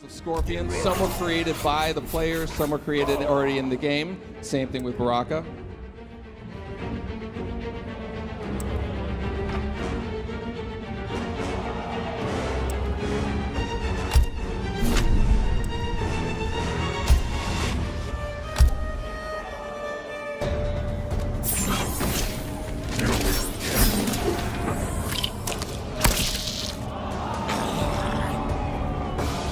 of Scorpion. Some were created by the players, some were created already in the game. Same thing with Baraka.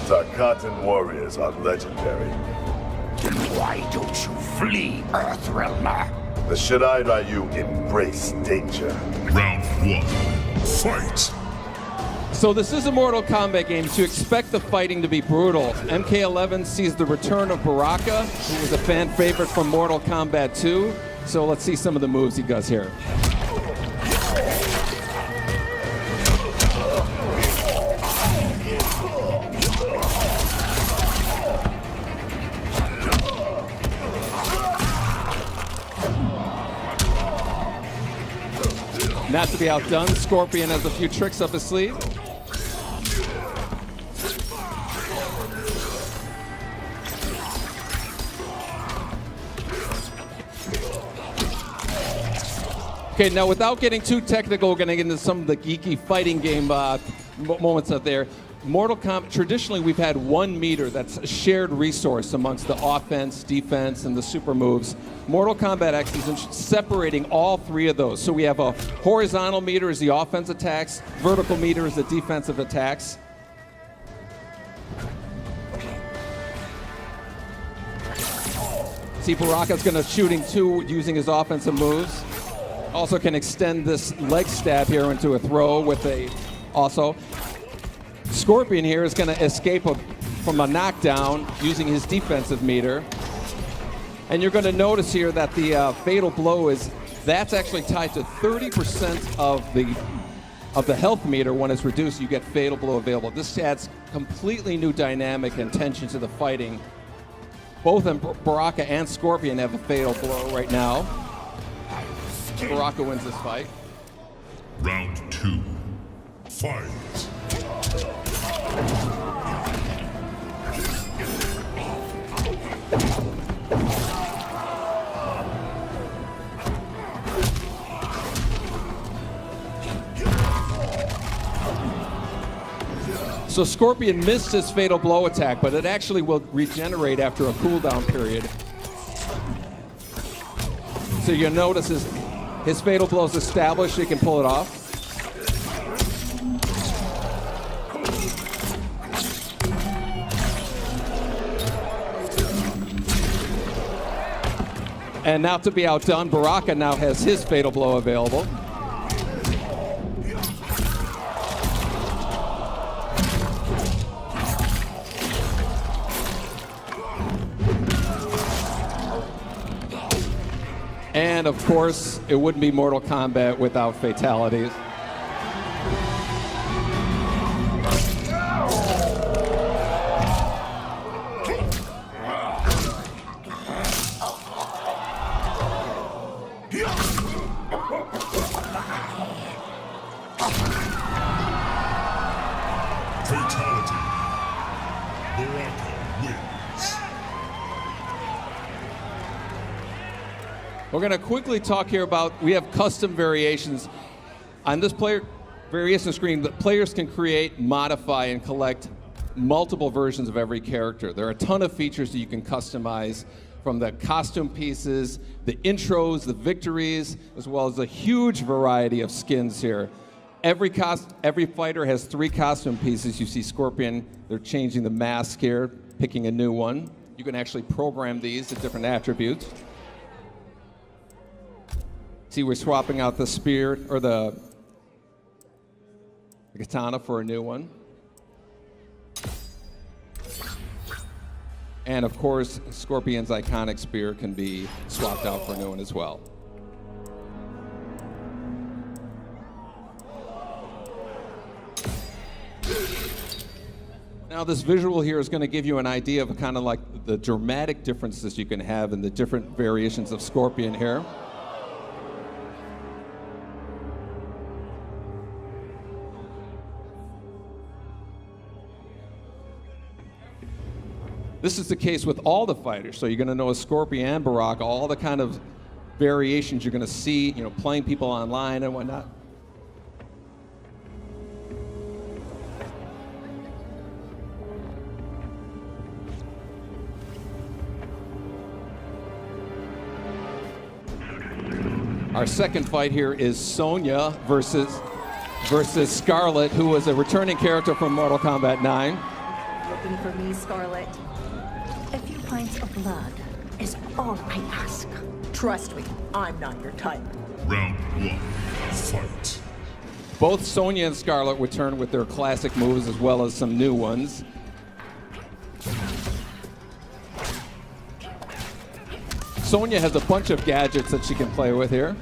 Tarkatan warriors are legendary. Then why don't you flee, Earthrealmer? The Shirai Ryu embrace danger. Round 1, fight! So this is a Mortal Kombat game, so you expect the fighting to be brutal. MK11 sees the return of Baraka, who was a fan favorite from Mortal Kombat 2. So let's see some of the moves he does here. Not to be outdone, Scorpion has a few tricks up his sleeve. Okay, now without getting too technical, we're going to get into some of the geeky fighting game moments out there. Mortal Kombat, traditionally we've had 1 meter that's a shared resource amongst the offense, defense, and the super moves. Mortal Kombat X is separating all 3 of those. So we have a horizontal meter is the offense attacks, vertical meter is the defensive attacks. See, Baraka's going to shooting 2 using his offensive moves. Also can extend this leg stab here into a throw with a also. Scorpion here is going to escape from a knockdown using his defensive meter. And you're going to notice here that the fatal blow that's actually tied to 30% of the health meter. When it's reduced, you get fatal blow available. This adds completely new dynamic and tension to the fighting. Both Baraka and Scorpion have a fatal blow right now. Baraka wins this fight. Round 2, fight! So Scorpion missed his fatal blow attack, but it actually will regenerate after a cooldown period. So you'll notice his fatal blow is established, he can pull it off. And not to be outdone, Baraka now has his fatal blow available. And of course, it wouldn't be Mortal Kombat without fatalities. Fatality. Baraka wins. We're going to quickly talk here about, we have custom variations. On this player variation screen, the players can create, modify, and collect multiple versions of every character. There are a ton of features that you can customize, from the costume pieces, the intros, the victories, as well as a huge variety of skins here. Every fighter has 3 costume pieces. You see Scorpion, they're changing the mask here, picking a new one. You can actually program these to different attributes. See, we're swapping out the spear, or the katana for a new one. And of course, Scorpion's iconic spear can be swapped out for a new one as well. Now this visual here is going to give you an idea of kind of like the dramatic differences you can have in the different variations of Scorpion here. This is the case with all the fighters. So you're going to know a Scorpion and Baraka, all the kind of variations you're going to see, you know, playing people online and whatnot. Our second fight here is Sonya versus Scarlet, who was a returning character from Mortal Kombat 9. Looking for me, Scarlet? A few pints of blood is all I ask. Trust me, I'm not your type. Round 1. Fight. Both Sonya and Scarlet return with their classic moves as well as some new ones. Sonya has a bunch of gadgets that she can play with here.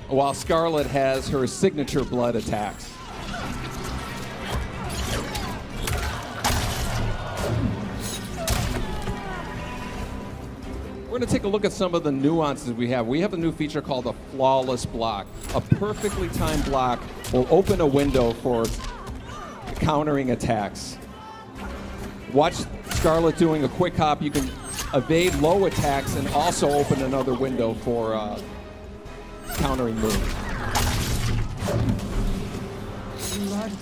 While Scarlet has her signature blood attacks. We're going to take a look at some of the nuances we have. We have a new feature called a flawless block. A perfectly timed block will open a window for countering attacks. Watch Scarlet doing a quick hop. You can evade low attacks and also open another window for countering moves.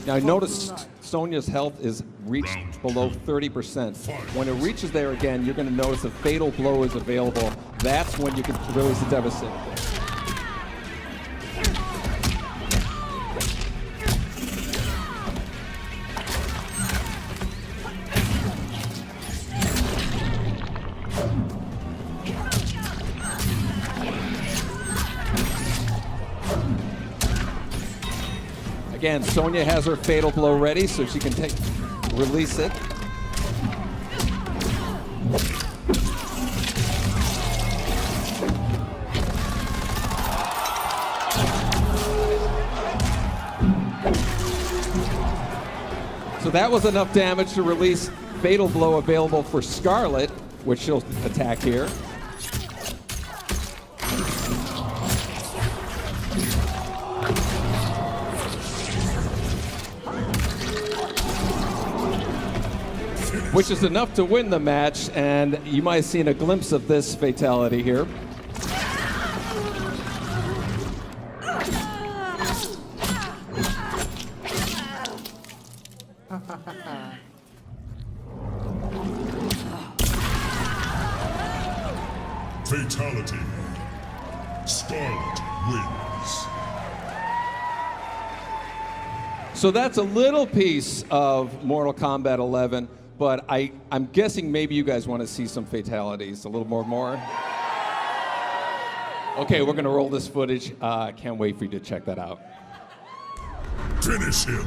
Now notice Sonya's health is reached below 30%. When it reaches there again, you're going to notice a fatal blow is available. That's when you can release the devastating. Again, Sonya has her fatal blow ready, so she can release it. So that was enough damage to release fatal blow available for Scarlet, which she'll attack here. Which is enough to win the match, and you might have seen a glimpse of this fatality here. Fatality. Skarlet wins. So that's a little piece of Mortal Kombat 11. But I'm guessing maybe you guys want to see some fatalities, a little more. Okay, we're gonna roll this footage. Can't wait for you to check that out. Finish him.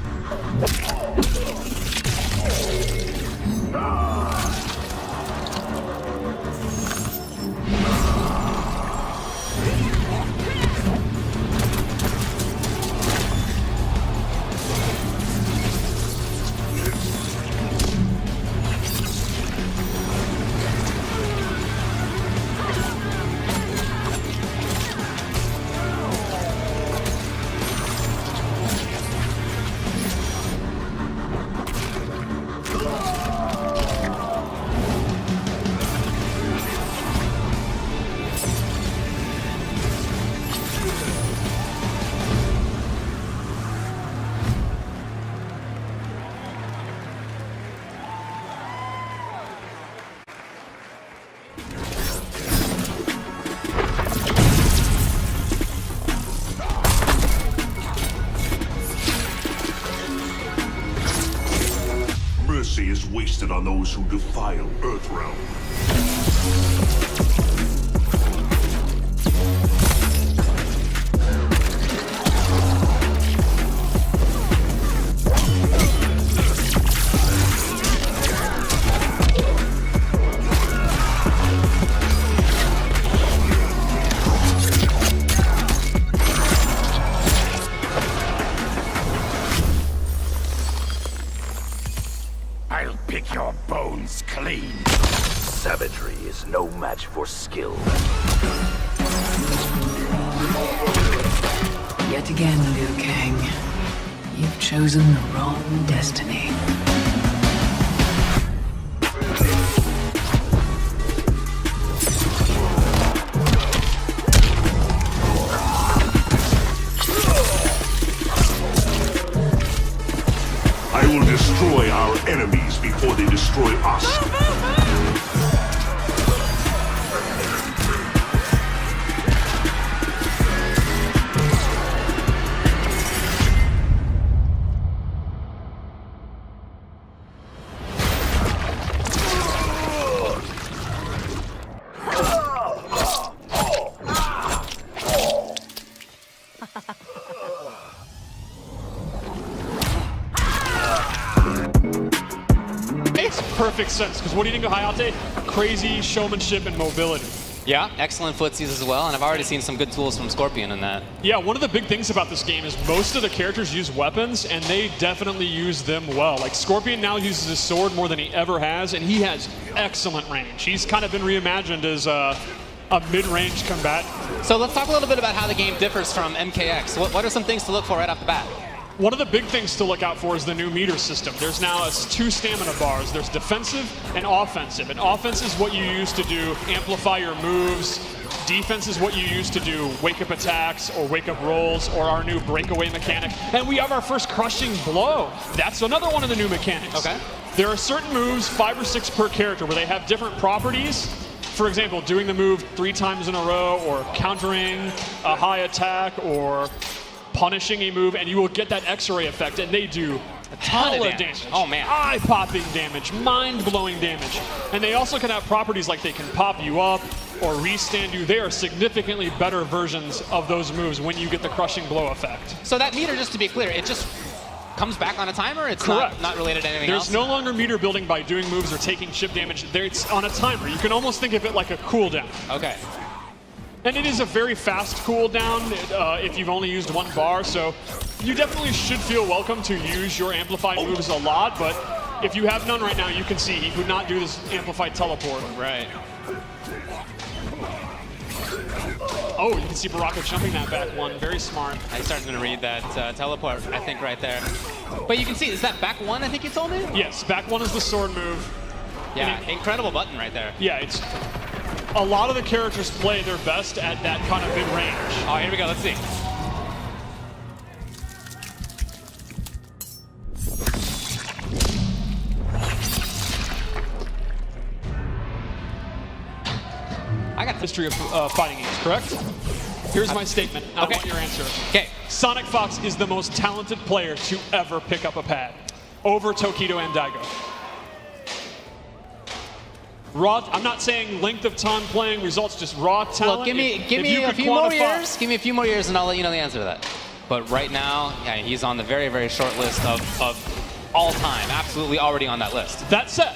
Mercy is wasted on those who defile Earthrealm. I'll pick your bones clean. Savagery is no match for skill. Yet again, Liu Kang. You've chosen the wrong destiny. I will destroy our enemies before they destroy us. Perfect sense, because what do you think of Hayate? Crazy showmanship and mobility. Yeah, excellent footsies as well, and I've already seen some good tools from Scorpion in that. Yeah, one of the big things about this game is most of the characters use weapons, and they definitely use them well. Like, Scorpion now uses his sword more than he ever has, and he has excellent range. He's kind of been reimagined as a mid-range combatant. So let's talk a little bit about how the game differs from MKX. What are some things to look for right off the bat? One of the big things to look out for is the new meter system. There's now 2 stamina bars. There's defensive and offensive. And offense is what you use to do amplify your moves. Defense is what you use to do wake-up attacks or wake-up rolls or our new breakaway mechanic. And we have our first crushing blow. That's another one of the new mechanics. Okay. There are certain moves, 5 or 6 per character, where they have different properties. For example, doing the move 3 times in a row, or countering a high attack, or punishing a move, and you will get that X-ray effect, and they do a ton of damage. Oh man. Eye-popping damage, mind-blowing damage. And they also can have properties like they can pop you up or restand you. They are significantly better versions of those moves when you get the crushing blow effect. So that meter, just to be clear, it just comes back on a timer? It's Correct. not related to anything else? There's no longer meter building by doing moves or taking chip damage. It's on a timer. You can almost think of it like a cooldown. Okay. And it is a very fast cooldown if you've only used 1 bar, so you definitely should feel welcome to use your amplified moves a lot, but if you have none right now, you can see he could not do this amplified teleport. Right. Oh, you can see Baraka jumping that back one. Very smart. I started to read that teleport, I think, right there. But you can see, is that back 1, I think you told me? Yes, back 1 is the sword move. Yeah, incredible button right there. Yeah, it's... A lot of the characters play their best at that kind of mid-range. Oh, here we go, let's see. I got the history of fighting games, correct? Here's my statement. I want your answer. Okay. Sonic Fox is the most talented player to ever pick up a pad over Tokido and Daigo. Raw, I'm not saying length of time playing results, just raw talent. Well, give me a few more years. Give me a few more years, and I'll let you know the answer to that. But right now, yeah, he's on the very, very short list of all time. Absolutely, already on that list. That said,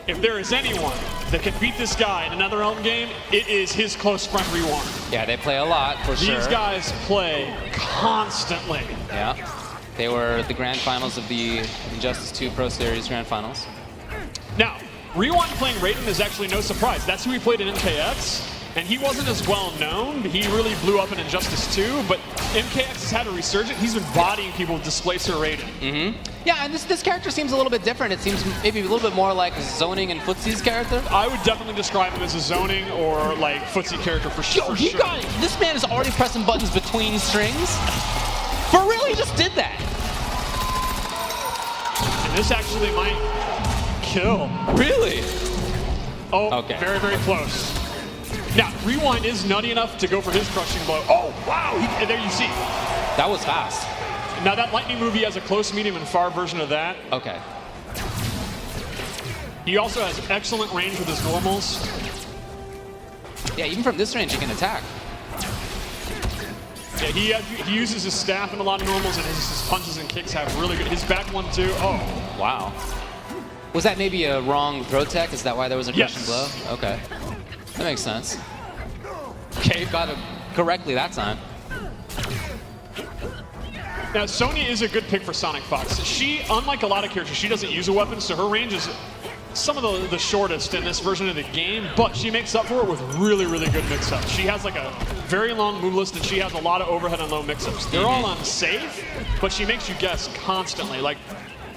if there is anyone that can beat this guy in another NetherRealm game, it is his close friend Rewind. Yeah, they play a lot for sure. These guys play constantly. Yeah, they were the grand finals of the Injustice 2 Pro Series grand finals. Now, Rewind playing Raiden is actually no surprise. That's who he played in MKX, and he wasn't as well known. He really blew up in Injustice 2, but MKX has had a resurgence. He's been bodying people with Displacer Raiden. Mm-hmm. Yeah, and this character seems a little bit different. It seems maybe a little bit more like Zoning and Footsie's character. I would definitely describe him as a Zoning or like Footsie character for sure. This man is already pressing buttons between strings. For real, he just did that. And this actually might kill. Really? Oh, okay. Very, very close. Now, Rewind is nutty enough to go for his crushing blow. Oh, wow! And there you see. That was fast. Now, that lightning move, he has a close, medium, and far version of that. Okay. He also has excellent range with his normals. Yeah, even from this range, he can attack. Yeah, he uses his staff in a lot of normals, and his punches and kicks have really good. His back one, too. Oh. Wow. Was that maybe a wrong throw tech? Is that why there was a crushing blow? Okay. That makes sense. Okay, got it correctly that time. Now, Sonya is a good pick for Sonic Fox. She, unlike a lot of characters, she doesn't use a weapon, so her range is some of the shortest in this version of the game, but she makes up for it with really, really good mix-ups. She has like a very long move list, and she has a lot of overhead and low mix-ups. They're all unsafe, but she makes you guess constantly. Like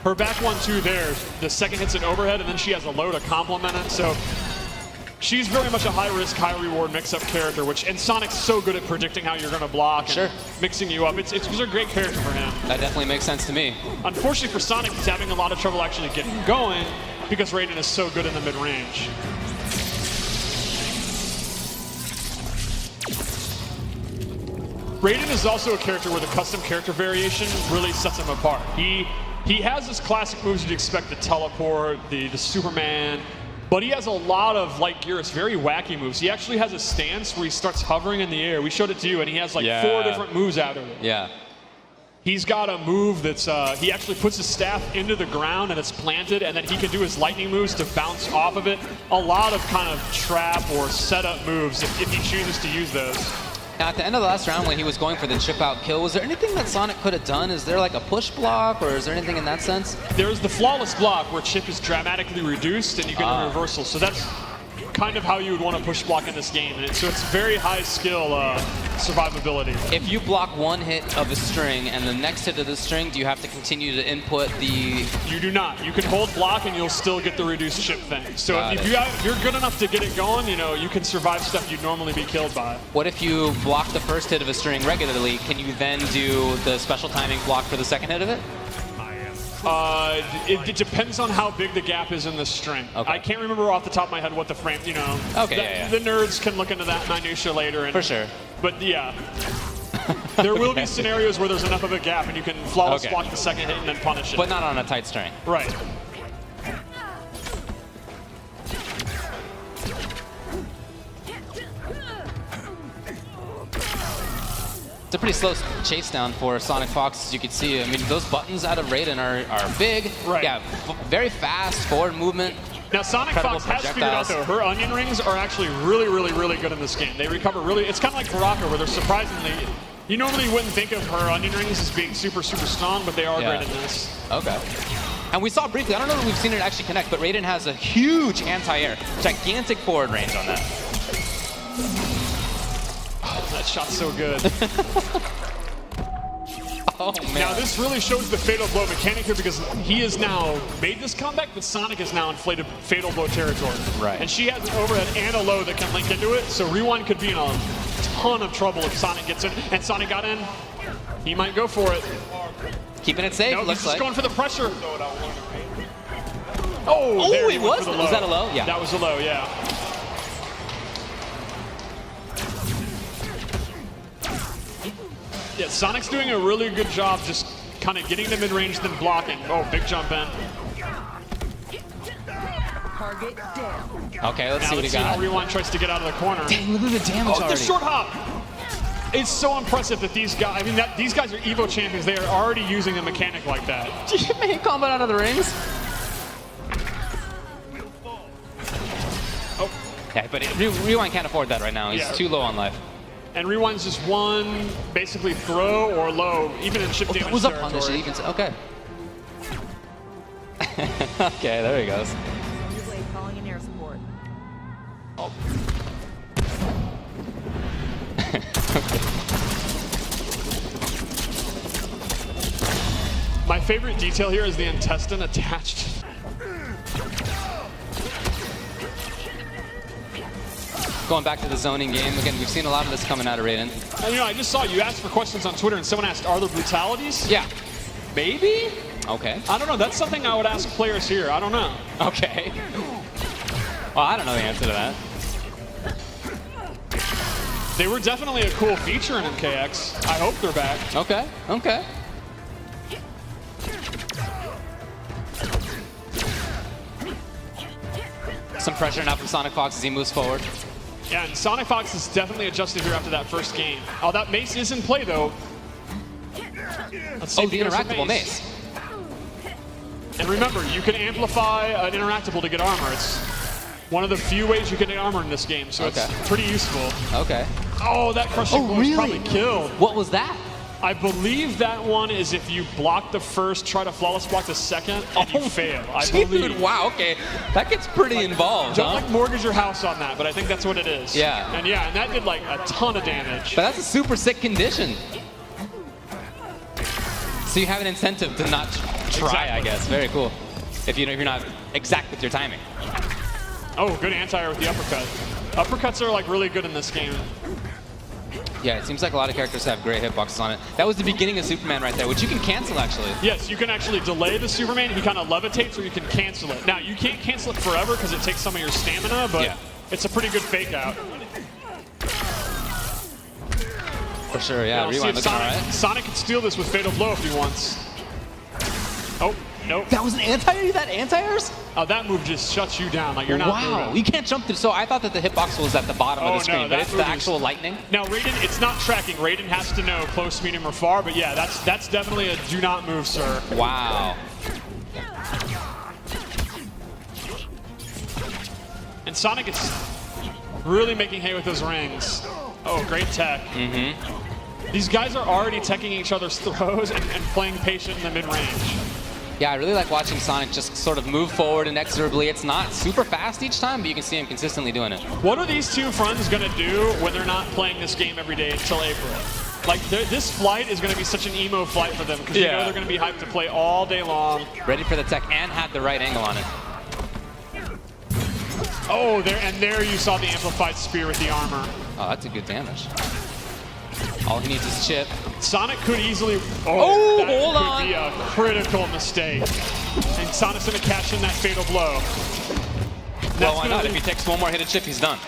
her back 1-2 there, the second hit's an overhead, and then she has a low to complement it. So she's very much a high-risk, high-reward mix-up character, and Sonic's so good at predicting how you're going to block and mixing you up. It's a great character for him. That definitely makes sense to me. Unfortunately for Sonic, he's having a lot of trouble actually getting going because Raiden is so good in the mid-range. Raiden is also a character where the custom character variation really sets him apart. He has his classic moves you'd expect, the teleport, the Superman, but he has a lot of, like Geras, very wacky moves. He actually has a stance where he starts hovering in the air. We showed it to you, and he has like 4 different moves out of it. Yeah. He's got a move that's, he actually puts his staff into the ground and it's planted, and then he can do his lightning moves to bounce off of it. A lot of kind of trap or setup moves if he chooses to use those. Now, at the end of the last round when he was going for the chip out kill, was there anything that Sonic could have done? Is there like a push block, or is there anything in that sense? There's the flawless block where chip is dramatically reduced and you get a reversal. So that's kind of how you would want to push block in this game. And so it's very high skill survivability. If you block one hit of a string and the next hit of the string, do you have to continue to input the... You do not. You can hold block and you'll still get the reduced chip thing. So if you're good enough to get it going, you know, you can survive stuff you'd normally be killed by. What if you block the first hit of a string regularly? Can you then do the special timing block for the second hit of it? It depends on how big the gap is in the string. Okay. I can't remember off the top of my head what the frame, you know. Okay, the nerds can look into that minutia later. And, for sure. But yeah, there will be scenarios where there's enough of a gap and you can flawless block the second hit and then punish it. But not on a tight string. Right. It's a pretty slow chase down for Sonic Fox, as you can see. I mean, those buttons out of Raiden are big. Right. Yeah, very fast forward movement. Now, Sonic Fox has figured out, though, her onion rings are actually really, really, really good in this game. They recover really... It's kind of like Baraka, where they're surprisingly... You normally wouldn't think of her onion rings as being super, super strong, but they are great in this. Okay. And we saw briefly, I don't know if we've seen it actually connect, but Raiden has a huge anti-air, gigantic forward range on that. Oh, that shot's so good. Oh, man. Now, this really shows the fatal blow mechanic here because he has now made this comeback, but Sonic is now in fatal blow territory. Right. And she has an overhead and a low that can link into it, so Rewind could be in a ton of trouble if Sonic gets in. And Sonic got in. He might go for it. Keeping it safe, No, looks he's just like. going for the pressure. Oh, there he was? Was that a low? Yeah. That was a low, yeah. Yeah, Sonic's doing a really good job just kind of getting to mid-range, then blocking. Oh, big jump in. Target down. Okay, let's see what he See how got. Rewind tries to get out of the corner. Dang, look at the damage the already. short hop! It's so impressive that these guys, I mean, these guys are Evo champions. They are already using a mechanic like that. Did you make combat out of the rings? Oh. Yeah, but Rewind can't afford that right now. He's too low on life. And Rewind's just one, basically throw or low, even in chip damage That was a territory. punish. Even okay. Okay, there he goes. Sonya Blade calling in air support. Oh. My favorite detail here is the intestine attached. Going back to the zoning game, again, we've seen a lot of this coming out of Raiden. And, you know, I just saw you asked for questions on Twitter, and someone asked, are there brutalities? Yeah. Maybe? Okay. I don't know. That's something I would ask players here. I don't know. Okay. Well, I don't know the answer to that. They were definitely a cool feature in MKX. I hope they're back. Okay. Okay. Some pressure now from Sonic Fox as he moves forward. Yeah, and Sonic Fox is definitely adjusted here after that first game. Oh, that mace is in play, though. Let's see Oh, if the he goes for interactable mace. And remember, you can amplify an interactable to get armor. It's one of the few ways you can get armor in this game, so it's pretty useful. Okay. Oh, that crushing blow is probably killed. What was that? I believe that one is if you block the first, try to flawless block the second, and you fail. I believe. Wow, okay. That gets pretty involved, Don't huh? like mortgage your house on that, but I think that's what it is. Yeah. And that did like a ton of damage. But that's a super sick condition. So you have an incentive to not try, Exactly. I guess. Very cool. If you're not exact with your timing. Oh, good anti-air with the uppercut. Uppercuts are like really good in this game. Yeah, it seems like a lot of characters have great hitboxes on it. That was the beginning of Superman right there, which you can cancel actually. Yes, you can actually delay the Superman. He kind of levitates, or you can cancel it. Now, you can't cancel it forever because it takes some of your stamina, but it's a pretty good fake out. For sure, yeah. Rewind looking all right. Sonic could steal this with Fatal Blow if he wants. Oh, nope. That was an anti-air? That anti-airs? Oh, that move just shuts you down. Like, you're not moving. You can't jump through. So I thought that the hitbox was at the bottom of the screen, but it's the actual lightning. Now, Raiden, it's not tracking. Raiden has to know close, medium, or far, but yeah, that's definitely a do not move, sir. Wow. And Sonic is really making hay with those rings. Oh, great tech. These guys are already teching each other's throws and playing patient in the mid-range. Yeah, I really like watching Sonic just sort of move forward inexorably. It's not super fast each time, but you can see him consistently doing it. What are these two friends going to do when they're not playing this game every day until April? Like, this flight is going to be such an emo flight for them because you know they're going to be hyped to play all day long. Ready for the tech and had the right angle on it. Oh, there you saw the amplified spear with the armor. Oh, that's a good damage. All he needs is chip. Sonic could easily... Oh, that hold on. could be a critical mistake. And Sonic's going to cash in that fatal blow. Well, why not? If he takes one more hit of chip, he's done.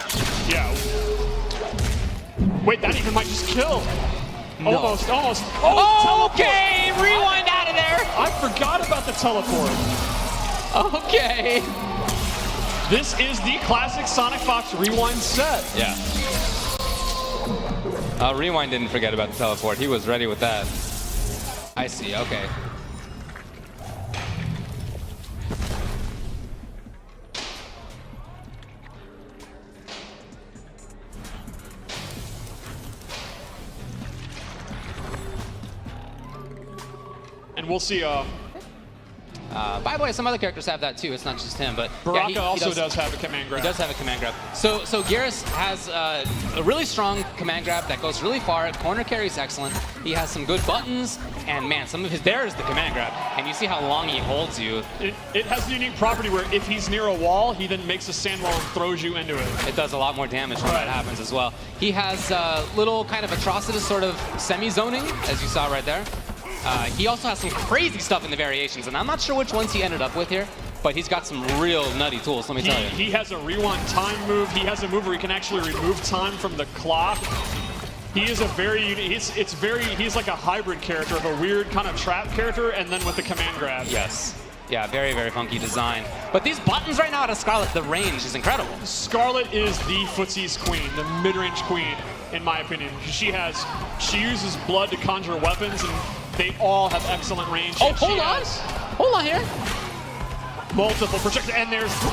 Yeah. Wait, that even might just kill. No. Almost. Oh, okay, rewind out of there. I forgot about the teleport. Okay. This is the classic Sonic Fox rewind set. Yeah. Rewind didn't forget about the teleport. He was ready with that. I see, okay. And we'll see. By the way, some other characters have that too. It's not just him, but Baraka yeah, also does have a command grab. He does have a command grab. So Geras has a really strong command grab that goes really far. Corner carry is excellent. He has some good buttons, and man, some of his there is the command grab, and you see how long he holds you. It has a unique property where if he's near a wall, he then makes a sand wall and throws you into it. It does a lot more damage when that happens as well. He has little kind of atrocitus sort of semi-zoning, as you saw right there. He also has some crazy stuff in the variations, and I'm not sure which ones he ended up with here, but he's got some real nutty tools, let me tell you. He has a rewind time move. He has a move where he can actually remove time from the clock. He is a very unique, he's like a hybrid character of a weird kind of trap character, and then with the command grab. Yes. Yeah, very, very funky design. But these buttons right now out of Scarlet, the range is incredible. Scarlet is the footsie's queen, the mid-range queen, in my opinion. She uses blood to conjure weapons, and they all have excellent range. Oh, hold on here. Multiple projectiles, and there's the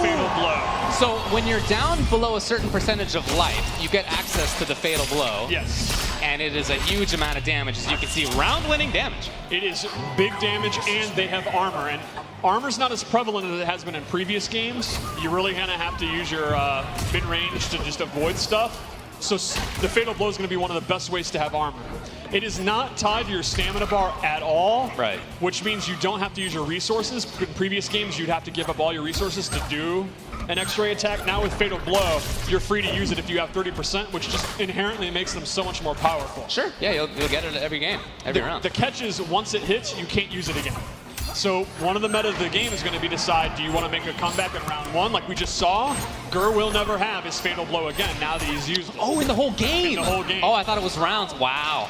fatal blow. So when you're down below a certain percentage of life, you get access to the fatal blow. Yes. And it is a huge amount of damage, as you can see, round-winning damage. It is big damage, and they have armor. And armor's not as prevalent as it has been in previous games. You're really going to have to use your mid-range to just avoid stuff. So the fatal blow is going to be one of the best ways to have armor. It is not tied to your stamina bar at all, right? Which means you don't have to use your resources. In previous games, you'd have to give up all your resources to do an X-ray attack. Now with fatal blow, you're free to use it if you have 30%, which just inherently makes them so much more powerful. Sure. Yeah, you'll get it every game, every round. The catch is once it hits, you can't use it again. So one of the meta of the game is going to be decide, do you want to make a comeback in round one like we just saw? Gur will never have his fatal blow again now that he's used. Oh, in the whole game? In the whole game. Oh, I thought it was rounds. Wow.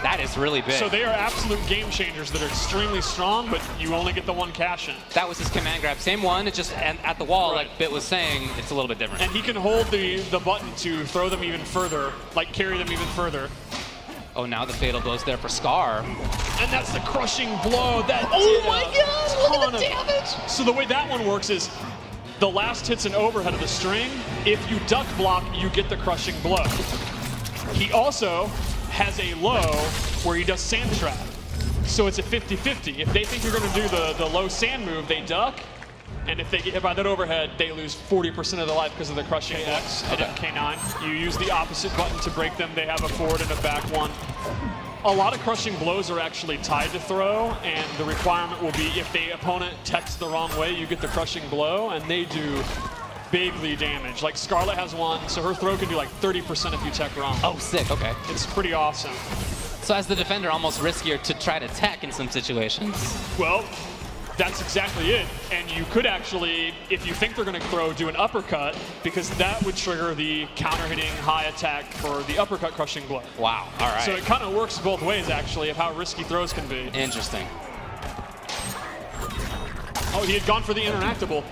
That is really big. So they are absolute game changers that are extremely strong, but you only get the one cash in. That was his command grab. Same one, it's just at the wall, like Bit was saying, it's a little bit different. And he can hold the button to throw them even further, like carry them even further. Oh, now the fatal blow's there for Scar. And that's the crushing blow. That my God, look at the damage. So the way that one works is the last hit's an overhead of the string. If you duck block, you get the crushing blow. He also has a low where he does sand trap. So it's a 50-50. If they think you're going to do the low sand move, they duck. And if they get hit by that overhead, they lose 40% of their life because of the crushing X at K9. You use the opposite button to break them. They have a forward and a back one. A lot of crushing blows are actually tied to throw, and the requirement will be if the opponent techs the wrong way, you get the crushing blow, and they do bigly damage. Like Scarlet has one, so her throw can do like 30% if you tech wrong. Oh, sick, okay. It's pretty awesome. So as the defender, almost riskier to try to tech in some situations. Well, that's exactly it. And you could actually, if you think they're going to throw, do an uppercut, because that would trigger the counter-hitting high attack for the uppercut crushing blow. Wow, all right. So it kind of works both ways, actually, of how risky throws can be. Interesting. Oh, he had gone for the interactable.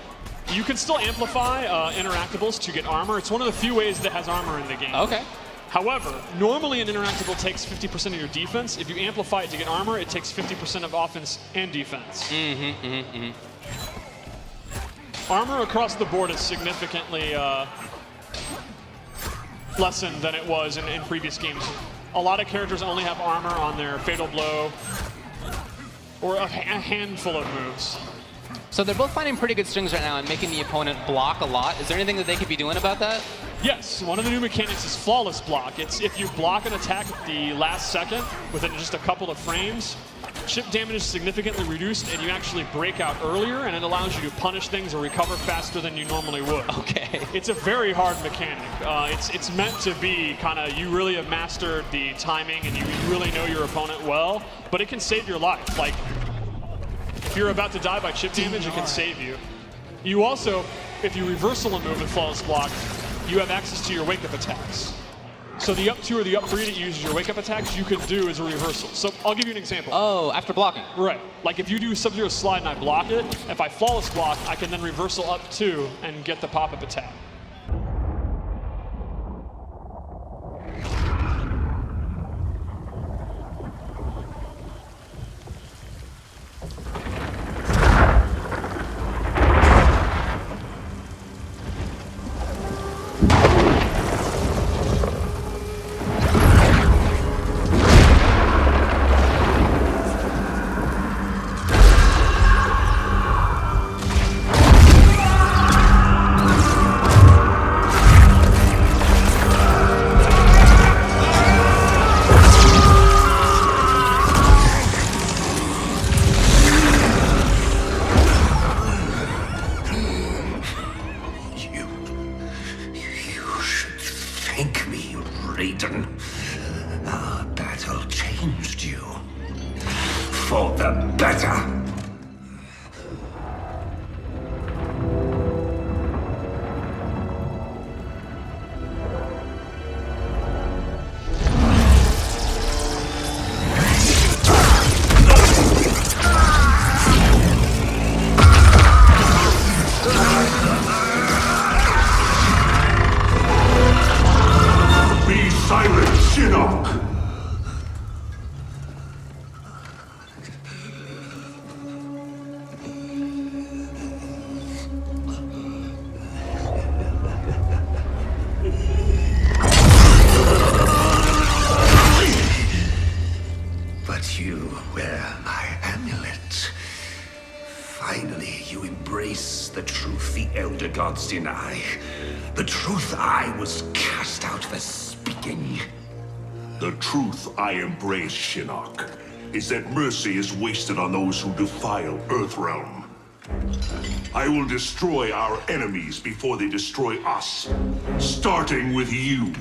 You can still amplify interactables to get armor. It's one of the few ways that has armor in the game. Okay. However, normally an interactable takes 50% of your defense. If you amplify it to get armor, it takes 50% of offense and defense. Armor across the board is significantly lessened than it was in previous games. A lot of characters only have armor on their fatal blow or a handful of moves. So they're both finding pretty good strings right now and making the opponent block a lot. Is there anything that they could be doing about that? Yes, one of the new mechanics is flawless block. It's if you block an attack at the last second within just a couple of frames, chip damage is significantly reduced and you actually break out earlier, and it allows you to punish things or recover faster than you normally would. Okay. It's a very hard mechanic. It's meant to be kind of, you really have mastered the timing and you really know your opponent well, but it can save your life. Like, if you're about to die by chip damage, it can save you. You also, if you reversal a move with flawless block, you have access to your wake-up attacks. So the up 2 or the up 3 that uses your wake-up attacks, you can do as a reversal. So I'll give you an example. Oh, after blocking. Right. Like if you do Sub-Zero slide and I block it, if I flawless block, I can then reversal up 2 and get the pop-up attack. Thank me, Raiden. Our battle changed you. For the better. But you wear my amulet. Finally, you embrace the truth the Elder Gods deny. The truth I was cast out for speaking. The truth I embrace, Shinnok, is that mercy is wasted on those who defile Earthrealm. I will destroy our enemies before they destroy us, starting with you.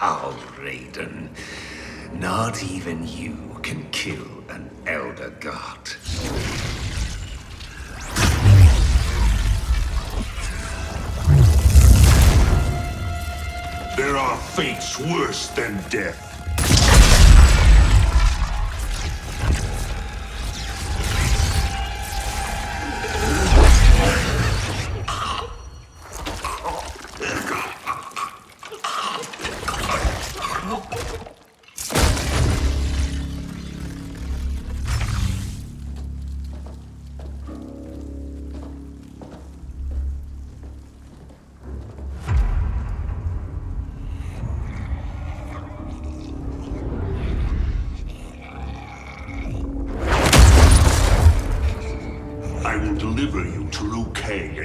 How, Raiden? Not even you can kill an Elder God. There are fates worse than death.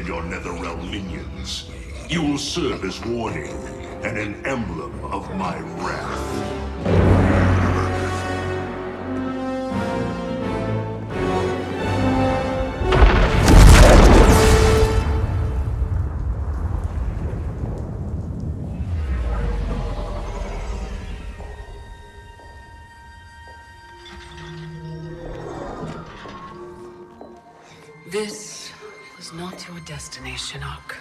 your NetherRealm minions. You will serve as warning and an emblem of my wrath. This was not your destiny, Shinnok.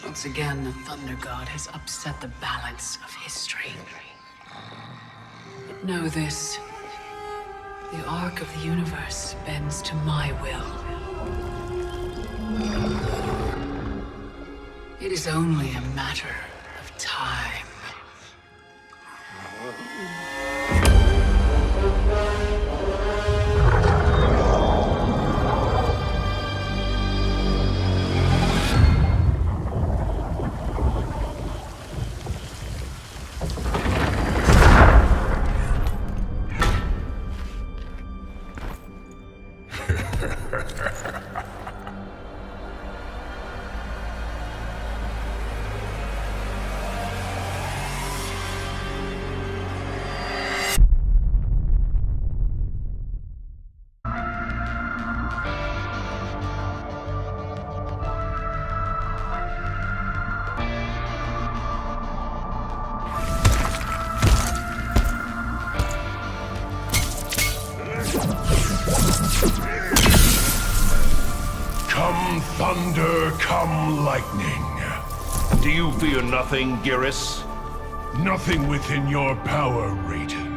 Once again, the Thunder God has upset the balance of history. But know this. The arc of the universe bends to my will. It is only a matter of time. Come thunder, come lightning. Do you fear nothing, Geras? Nothing within your power, Raiden.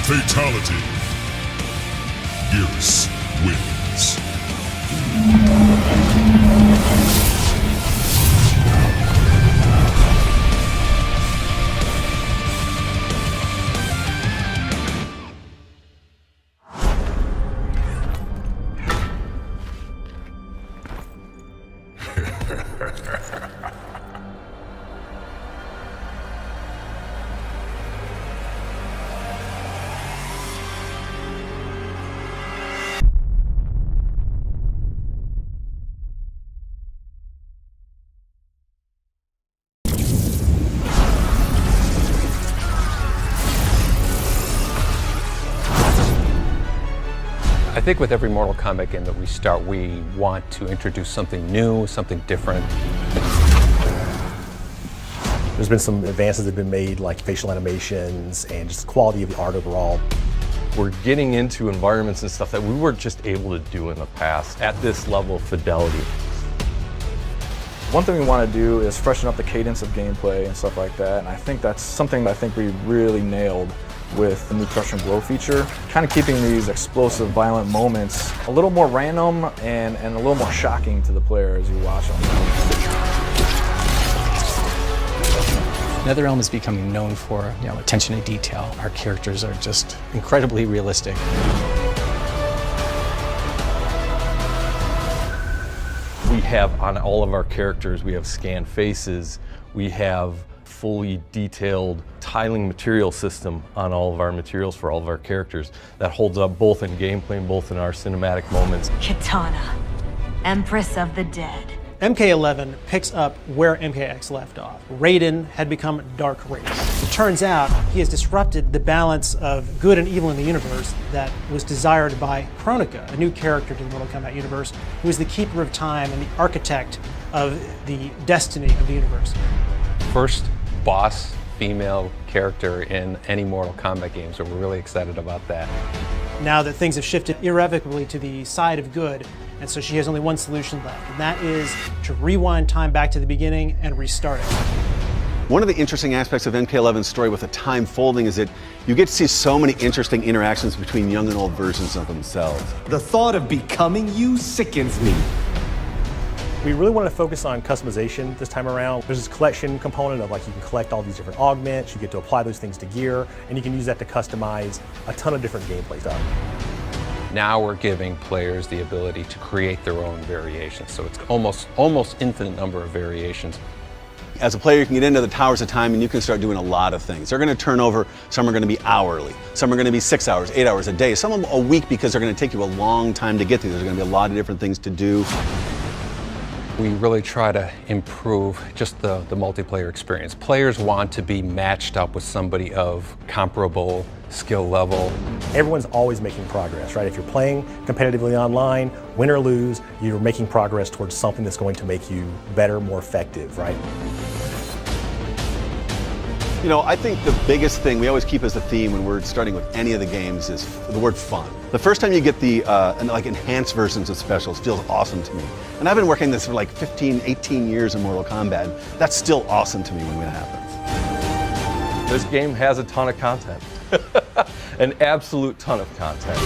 Fatality. Geras wins. I think with every Mortal Kombat game that we start, we want to introduce something new, something different. There's been some advances that have been made, like facial animations and just the quality of the art overall. We're getting into environments and stuff that we weren't just able to do in the past at this level of fidelity. One thing we want to do is freshen up the cadence of gameplay and stuff like that, and I think that's something that I think we really nailed with the new Crush and Blow feature. Kind of keeping these explosive, violent moments a little more random and a little more shocking to the player as you watch them. NetherRealm is becoming known for, attention to detail. Our characters are just incredibly realistic. We have on all of our characters, we have scanned faces, we have fully detailed tiling material system on all of our materials for all of our characters that holds up both in gameplay and both in our cinematic moments. Kitana, Empress of the Dead. MK11 picks up where MKX left off. Raiden had become Dark Race. It turns out he has disrupted the balance of good and evil in the universe that was desired by Kronika, a new character to the Mortal Kombat universe, who is the keeper of time and the architect of the destiny of the universe. First boss female character in any Mortal Kombat game, so we're really excited about that. Now that things have shifted irrevocably to the side of good, and so she has only one solution left, and that is to rewind time back to the beginning and restart it. One of the interesting aspects of MK11's story with the time folding is that you get to see so many interesting interactions between young and old versions of themselves. The thought of becoming you sickens me. We really wanted to focus on customization this time around. There's this collection component of like you can collect all these different augments, you get to apply those things to gear, and you can use that to customize a ton of different gameplay stuff. Now we're giving players the ability to create their own variations, so it's almost infinite number of variations. As a player, you can get into the Towers of Time and you can start doing a lot of things. They're going to turn over, some are going to be hourly, some are going to be 6 hours, 8 hours a day, some of them a week because they're going to take you a long time to get through. There's going to be a lot of different things to do. We really try to improve just the multiplayer experience. Players want to be matched up with somebody of comparable skill level. Everyone's always making progress, right? If you're playing competitively online, win or lose, you're making progress towards something that's going to make you better, more effective, right? You know, I think the biggest thing we always keep as a theme when we're starting with any of the games is the word fun. The first time you get the like enhanced versions of specials feels awesome to me. And I've been working this for like 15, 18 years in Mortal Kombat. That's still awesome to me when it happens. This game has a ton of content. An absolute ton of content.